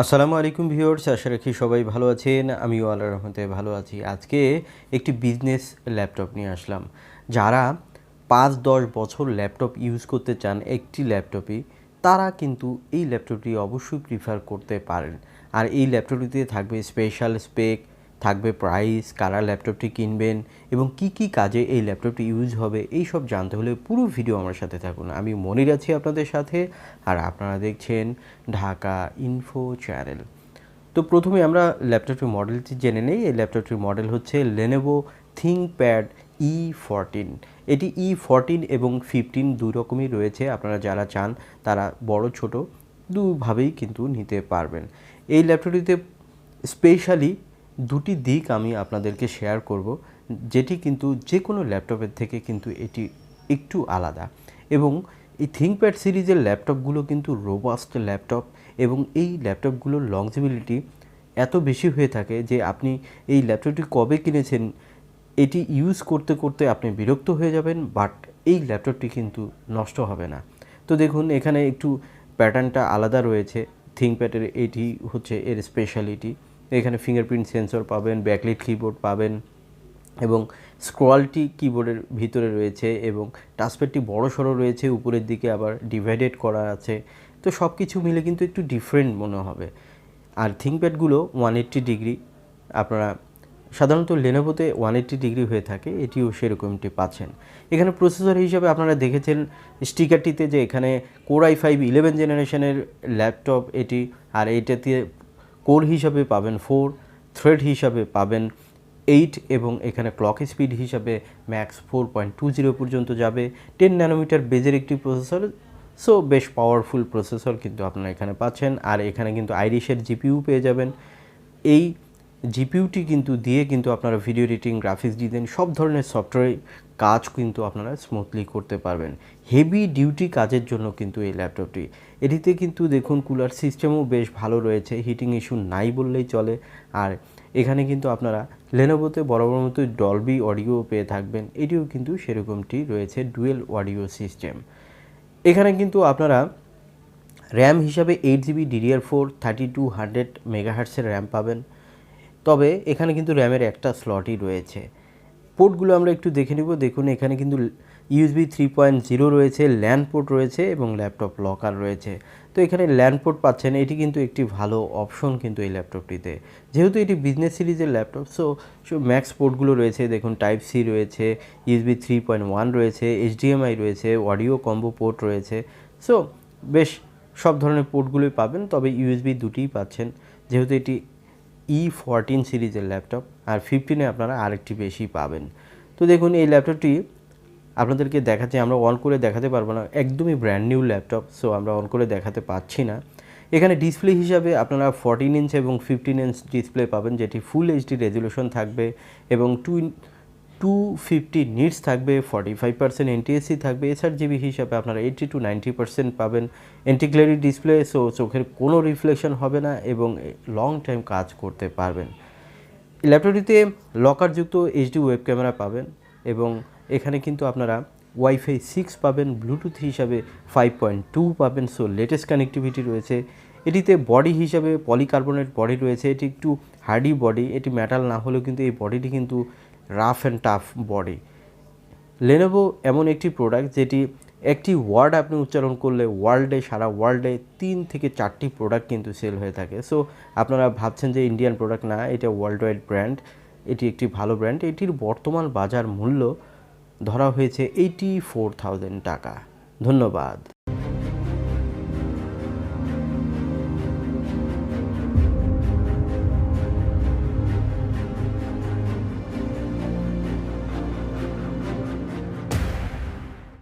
আসসালামু আলাইকুম ভিউয়ার্স, আশা রাখি সবাই ভালো আছেন। আমিও আল্লাহর রহমতে ভালো আছি। আজকে একটি বিজনেস ল্যাপটপ নিয়ে আসলাম। যারা ৫-১০ বছর ল্যাপটপ ইউজ করতে চান একটি ল্যাপটপই, তারা কিন্তু এই ল্যাপটপটি অবশ্যই প্রিফার করতে পারেন। আর এই ল্যাপটপটিতে থাকবে স্পেশাল স্পেক, থাকবে প্রাইস, কারা ল্যাপটপটি কিনবেন এবং কি কি কাজে এই ল্যাপটপটি ইউজ হবে, এই সব জানতে হলে পুরো ভিডিও আমার সাথে থাকুন। আমি মনির আছি আপনাদের সাথে, আর আপনারা দেখছেন ঢাকা ইনফো চ্যানেল। তো প্রথমে আমরা ল্যাপটপটির মডেলটি জেনে নেই। এই ল্যাপটপটির মডেল হচ্ছে lenovo thinkpad e14। এটি e14 এবং 15 দুই রকমই রয়েছে। আপনারা যারা চান তারা বড় ছোট দুভাবেই কিন্তু নিতে পারবেন। এই ল্যাপটপটিতে স্পেশালি দুটি দিক আমি আপনাদেরকে শেয়ার করব, যেটি কিন্তু যে কোনো ল্যাপটপের থেকে কিন্তু এটি একটু আলাদা। এবং এই থিঙ্কপ্যাড সিরিজের ল্যাপটপগুলো কিন্তু রোবাস্ট ল্যাপটপ, এবং এই ল্যাপটপগুলোর লংজিবিলিটি এত বেশি হয়ে থাকে যে আপনি এই ল্যাপটপটি কবে কিনেছেন এটি ইউজ করতে করতে আপনি বিরক্ত হয়ে যাবেন, বাট এই ল্যাপটপটি কিন্তু নষ্ট হবে না। তো দেখুন, এখানে একটু প্যাটার্নটা আলাদা রয়েছে। থিঙ্কপ্যাডের এটি হচ্ছে এর স্পেশালিটি। এখানে ফিঙ্গারপ্রিন্ট সেন্সর পাবেন, ব্যাকলিট কিবোর্ড পাবেন, এবং স্ক্রলটি কিবোর্ডের ভিতরে রয়েছে, এবং টাচপ্যাডটি বড় সড়ো রয়েছে, উপরের দিকে আবার ডিভাইডেড করা আছে। তো সব কিছু মিলে কিন্তু একটু ডিফারেন্ট মনে হবে। আর থিঙ্কপ্যাডগুলো 180 ডিগ্রি, আপনারা সাধারণত লেনোভোতে 180 ডিগ্রি হয়ে থাকে, এটিও সেরকমটি পাচ্ছেন। এখানে প্রসেসর হিসাবে আপনারা দেখেছেন স্টিকারটিতে যে এখানে কোর i5 11 জেনারেশনের ল্যাপটপ এটি, আর এইটাতে কোর হিসাবে পাবেন 4, থ্রেড হিসাবে পাবেন 8, এবং এখানে ক্লক স্পিড হিসাবে ম্যাক্স 4.20 পর্যন্ত যাবে। 10 ন্যানোমিটার বেজের একটি প্রসেসর, সো বেশ পাওয়ারফুল প্রসেসর কিন্তু আপনারা এখানে পাচ্ছেন। আর এখানে কিন্তু আইরিশের জিপিইউ পেয়ে যাবেন। এই জিপিইউটি কিন্তু দিয়ে কিন্তু আপনারা ভিডিও এডিটিং, গ্রাফিক্স ডিজাইন সব ধরনের সফটওয়্যার কাজ কিন্তু আপনারা স্মুথলি করতে পারবেন। হেভি ডিউটি কাজের জন্য কিন্তু এই ল্যাপটপটি, এটিতে কিন্তু দেখুন কুলার সিস্টেমও বেশ ভালো রয়েছে, হিটিং ইস্যু নাই বললেই চলে। আর এখানে কিন্তু আপনারা লেনোভোতে বরাবর মতো ডলবি অডিও পেয়ে থাকবেন, এটিও কিন্তু সেরকমটি রয়েছে, ডুয়েল অডিও সিস্টেম। এখানে কিন্তু আপনারা র্যাম হিসাবে 8GB DDR4 3200 মেগাহার্টসের র্যাম পাবেন। তবে এখানে কিন্তু র্যামের একটা স্লটই রয়েছে। পোর্টগুলো আমরা একটু দেখে নিব। দেখুন, এখানে কিন্তু USB 3.0 রয়েছে, ল্যান পোর্ট রয়েছে, এবং ল্যাপটপ লকার রয়েছে। তো এখানে ল্যান পোর্ট পাচ্ছেন, এটি কিন্তু একটি ভালো অপশন কিন্তু এই ল্যাপটপটিতে, যেহেতু এটি বিজনেস সিরিজের ল্যাপটপ। সো ম্যাক্স পোর্টগুলো রয়েছে, দেখুন টাইপ সি রয়েছে, USB 3.1 রয়েছে, HDMI রয়েছে, অডিও কম্বো পোর্ট রয়েছে। সো বেশ সব ধরনের পোর্টগুলোই পাবেন, তবে USB দুটিই পাচ্ছেন, যেহেতু এটি E14 সিরিজের ল্যাপটপ। আর 15-এ আপনারা আরেকটি বেশি পাবেন। তো দেখুন, এই ল্যাপটপটি আপনাদেরকে দেখাচ্ছি, আমরা অন করে দেখাতে পারবো না, একদমই ব্র্যান্ড নিউ ল্যাপটপ, সো আমরা অন করে দেখাতে পারছি না। এখানে ডিসপ্লে হিসাবে আপনারা 14 ইঞ্চ এবং 15 ইঞ্চ ডিসপ্লে পাবেন, যেটি ফুল এইচডি রেজুলেশন থাকবে, এবং 250 নিটস থাকবে, 45% এনটিএসসি থাকবে। এসআরজিবি হিসাবে আপনারা 80 to 90% পাবেন। এন্টিগ্লেরি ডিসপ্লে, সো চোখের কোনো রিফ্লেকশন হবে না, এবং লং টাইম কাজ করতে পারবেন। ল্যাপটপটিতে লকারযুক্ত এইচডি ওয়েব ক্যামেরা পাবেন, এবং এখানে কিন্তু আপনারা ওয়াইফাই 6 পাবেন, ব্লুটুথ হিসাবে 5.2 পাবেন, সো লেটেস্ট কানেক্টিভিটি রয়েছে। এটিতে বডি হিসাবে পলিকার্বনেট বডি রয়েছে, এটি একটু হার্ডি বডি, এটি মেটাল না হলেও কিন্তু এই বডিটি কিন্তু rough and tough body. Lenovo এমন একটি প্রোডাক্ট যেটি একটি ওয়ার্ড আপনি উচ্চারণ করলে সারা ওয়ার্ল্ডে 3 থেকে 4টি প্রোডাক্ট কিন্তু সেল হয়ে থাকে। সো আপনারা ভাবছেন যে ইন্ডিয়ান প্রোডাক্ট না, এটা ওয়ার্ল্ড ওয়াইড ব্র্যান্ড, এটি একটি ভালো ব্র্যান্ড। এটির বর্তমান বাজার মূল্য ধরা হয়েছে 84,000 টাকা। ধন্যবাদ।